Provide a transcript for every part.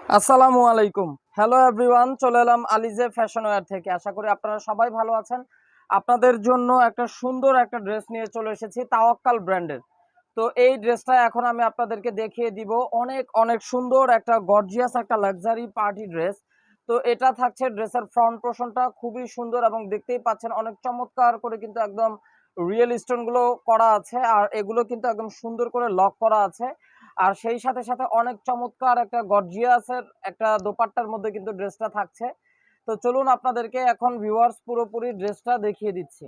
আসসালামু আলাইকুম। Hello everyone, চলে এলাম আলিজে ফ্যাশন ওয়্যার থেকে। আশা করি আপনারা সবাই ভালো আছেন। আপনাদের জন্য একটা সুন্দর একটা ড্রেস নিয়ে চলে এসেছি তাওয়াক্কাল ব্র্যান্ডের। তো এই ড্রেসটা এখন আমি আপনাদেরকে দেখিয়ে দিব। অনেক অনেক সুন্দর একটা গর্জিয়াস একটা লাক্সারি পার্টি ড্রেস। তো এটা থাকছে ড্রেসের ফ্রন্ট পোর্শনটা খুবই সুন্দর এবং দেখতেই পাচ্ছেন অনেক চমৎকার করে কিন্তু একদম রিয়েল স্টোন গুলো করা আছে, আর এগুলো কিন্তু একদম সুন্দর করে লক করা আছে। আর সেই সাথে সাথে অনেক চমৎকার একটা গর্জিয়াসের একটা দোপাট্টার মধ্যে কিন্তু ড্রেসটা থাকছে। তো চলুন আপনাদেরকে এখন ভিউয়ার্স পুরোপুরি ড্রেসটা দেখিয়ে দিচ্ছি।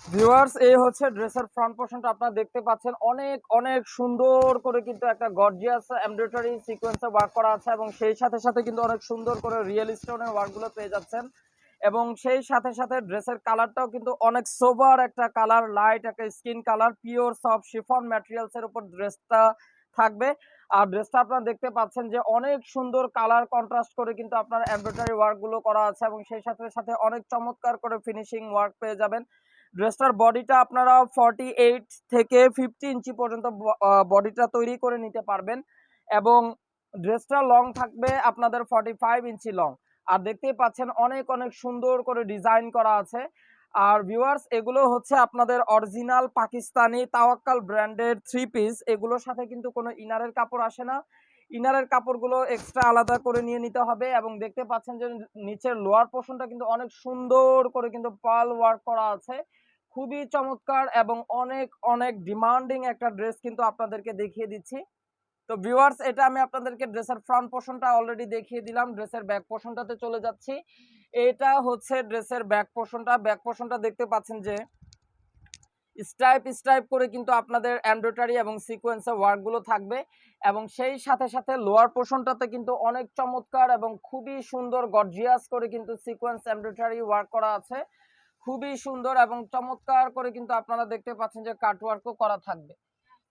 ভিউয়ার্স, এই হচ্ছে ড্রেসের ফ্রন্ট পোর্শনটা আপনারা দেখতে পাচ্ছেন। অনেক অনেক সুন্দর করে কিন্তু একটা গর্জিয়াস এমব্রয়ডারি সিকোয়েন্সে ওয়ার্ক করা আছে এবং সেই সাথে সাথে কিন্তু অনেক সুন্দর করে রিয়েল স্টোনের ওয়ার্কগুলো পেয়ে যাচ্ছেন। এবং সেই সাথে সাথে ড্রেসের কালারটাও কিন্তু অনেক সোবার একটা কালার, লাইট একটা skin colour, pure soft chiffon materials এর উপর ড্রেসটা থাকবে। আর ড্রেসটা আপনারা দেখতে পাচ্ছেন যে অনেক সুন্দর কালার কন্ট্রাস্ট করে কিন্তু আপনার এমব্রয়ডারি ওয়ার্কগুলো করা আছে এবং সেই সাথে সাথে অনেক চমৎকার করে ফিনিশিং ওয়ার্ক পেয়ে যাবেন। ড্রেসটার বডিটা আপনারা 48 থেকে 50 ইঞ্চি পর্যন্ত বডিটা তৈরি করে নিতে পারবেন এবং ড্রেসটা লং থাকবে আপনাদের 45 ইঞ্চি লং। আর দেখতেই পাচ্ছেন অনেক অনেক সুন্দর করে ডিজাইন করা আছে। আর ভিউয়ার্স, এগুলো হচ্ছে আপনাদের অরিজিনাল পাকিস্তানি তাওয়াক্কাল ব্র্যান্ডের থ্রি পিস। এগুলোর সাথে কিন্তু কোনো ইনারের কাপড় আসে না। ইনারের কাপড়গুলো এক্সট্রা আলাদা করে নিয়ে নিতে হবে। এবং দেখতে পাচ্ছেন যে নিচের লোয়ার পোর্শনটা কিন্তু অনেক সুন্দর করে কিন্তু পার্ল ওয়ার্ক করা আছে। খুবই চমৎকার এবং অনেক অনেক ডিমান্ডিং একটা ড্রেস কিন্তু আপনাদেরকে দেখিয়ে দিচ্ছি। তো ভিউয়ার্স, এটা আমি আপনাদেরকে ড্রেসের ফ্রন্ট পোর্শনটা অলরেডি দেখিয়ে দিলাম। ড্রেসের ব্যাক পোর্শনটাতে চলে যাচ্ছি। এটা হচ্ছে ড্রেসের ব্যাক পোর্শনটা। ব্যাক পোর্শনটা দেখতে পাচ্ছেন যে স্ট্রাইপ স্ট্রাইপ করে কিন্তু আপনাদের এমব্রয়ডারি এবং সিকোয়েন্সের ওয়ার্কগুলো থাকবে এবং সেই সাথে সাথে লোয়ার পোর্শনটাতে কিন্তু অনেক চমৎকার এবং খুবই সুন্দর গর্জিয়াস করে কিন্তু সিকোয়েন্স এমব্রয়ডারি ওয়ার্ক করা আছে। খুবই সুন্দর এবং চমৎকার করে কিন্তু আপনারা দেখতে পাচ্ছেন যে কাট ওয়ার্কও করা থাকবে।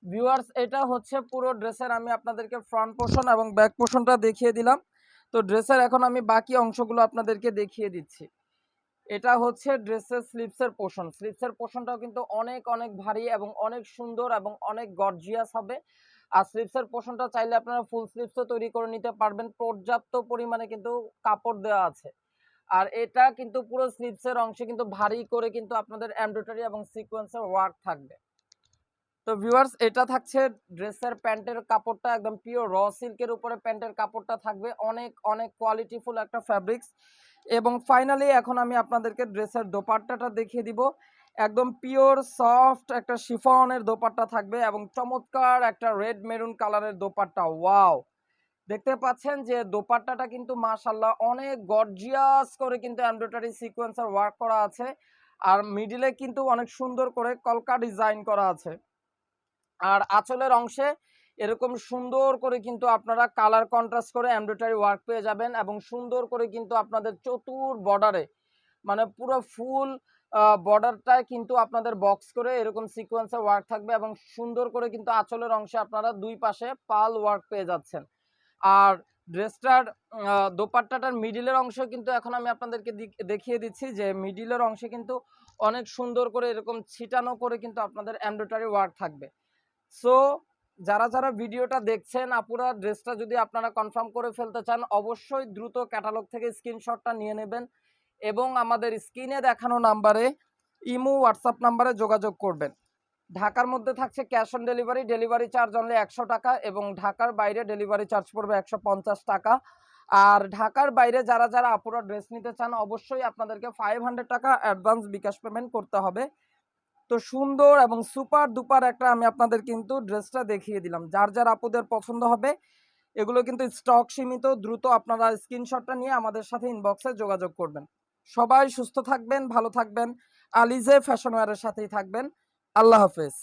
ভিউয়ার্স, এটা হচ্ছে পুরো ড্রেসের আমি আপনাদেরকে ফ্রন্ট পোর্শন এবং ব্যাক পোর্শনটা দেখিয়ে দিলাম। তো ড্রেসের এখন আমি বাকি অংশগুলো আপনাদেরকে দেখিয়ে দিচ্ছি। এটা হচ্ছে ড্রেসের স্লিভসের পোর্শন। স্লিভসের পোর্শনটাও কিন্তু অনেক অনেক ভারী এবং অনেক সুন্দর এবং অনেক গর্জিয়াস হবে। আর স্লিভসের পোর্শনটা চাইলে আপনারা ফুল স্লিভসও তৈরি করে নিতে পারবেন। পর্যাপ্ত পরিমাণে কিন্তু কাপড় দেওয়া আছে। আর এটা কিন্তু পুরো স্লিভসের অংশে কিন্তু ভারী করে কিন্তু আপনাদের এমব্রয়ডারি এবং সিকোয়েন্সের ওয়ার্ক থাকবে। তো ভিউয়ার্স, এটা থাকছে ড্রেসের প্যান্টের কাপড়টা একদম পিওর র সিল্কের উপরে প্যান্টের কাপড়টা থাকবে। অনেক অনেক কোয়ালিটিফুল একটা ফ্যাব্রিক্স। এবং ফাইনালি এখন আমি আপনাদেরকে ড্রেসের দোপাট্টাটা দেখিয়ে দিব। একদম পিওর সফট একটা শিফনের দোপাট্টা থাকবে এবং চমৎকার একটা রেড মেরুন কালারের দোপাট্টা। ওয়াও! দেখতে পাচ্ছেন যে দোপাট্টাটা কিন্তু মাশাআল্লাহ অনেক গর্জিয়াস করে কিন্তু এমব্রয়ডারি সিকোয়েন্সের ওয়ার্ক করা আছে। আর মিডিলে কিন্তু অনেক সুন্দর করে কলকা ডিজাইন করা আছে। আর আঁচলের অংশে এরকম সুন্দর করে কিন্তু আপনারা কালার কন্ট্রাস্ট করে এমব্রয়ডারি ওয়ার্ক পেয়ে যাবেন এবং সুন্দর করে কিন্তু আপনাদের চতুর বর্ডারে মানে পুরো ফুল বর্ডারটায় কিন্তু আপনাদের বক্স করে এরকম সিকোয়েন্সের ওয়ার্ক থাকবে এবং সুন্দর করে কিন্তু আঁচলের অংশে আপনারা দুই পাশে পাল ওয়ার্ক পেয়ে যাচ্ছেন। আর ড্রেসটার দোপাট্টাটার মিডিলের অংশ কিন্তু এখন আমি আপনাদেরকে দেখিয়ে দিচ্ছি যে মিডিলের অংশে কিন্তু অনেক সুন্দর করে এরকম ছিটানো করে কিন্তু আপনাদের এমব্রয়ডারি ওয়ার্ক থাকবে। সো যারা যারা ভিডিওটা দেখছেন আপুরা, ড্রেসটা যদি আপনারা কনফার্ম করে ফেলতে চান অবশ্যই দ্রুত ক্যাটালগ থেকে স্ক্রিনশটটা নিয়ে নেবেন এবং আমাদের স্ক্রিনে দেখানো নাম্বারে ইমো হোয়াটসঅ্যাপ নাম্বারে যোগাযোগ করবেন। ঢাকার মধ্যে থাকছে cash on delivery, delivery charge only 100 টাকা এবং ঢাকার বাইরে ডেলিভারি চার্জ পড়বে 150 টাকা। আর ঢাকার বাইরে যারা যারা আপুরা ড্রেস নিতে চান অবশ্যই আপনাদেরকে 500 টাকা অ্যাডভান্স বিকাশ পেমেন্ট করতে হবে। তো সুন্দর এবং সুপার ডুপার একটা আমি আপনাদের কিন্তু ড্রেসটা দেখিয়ে দিলাম। যার যার আপুদের পছন্দ হবে এগুলো কিন্তু স্টক সীমিত, দ্রুত আপনারা স্ক্রিনশটটা নিয়ে আমাদের সাথে ইনবক্সে যোগাযোগ করবেন। সবাই সুস্থ থাকবেন, ভালো থাকবেন, আলিজে ফ্যাশন ওয়্যারের সাথেই থাকবেন। আল্লাহ হাফেজ।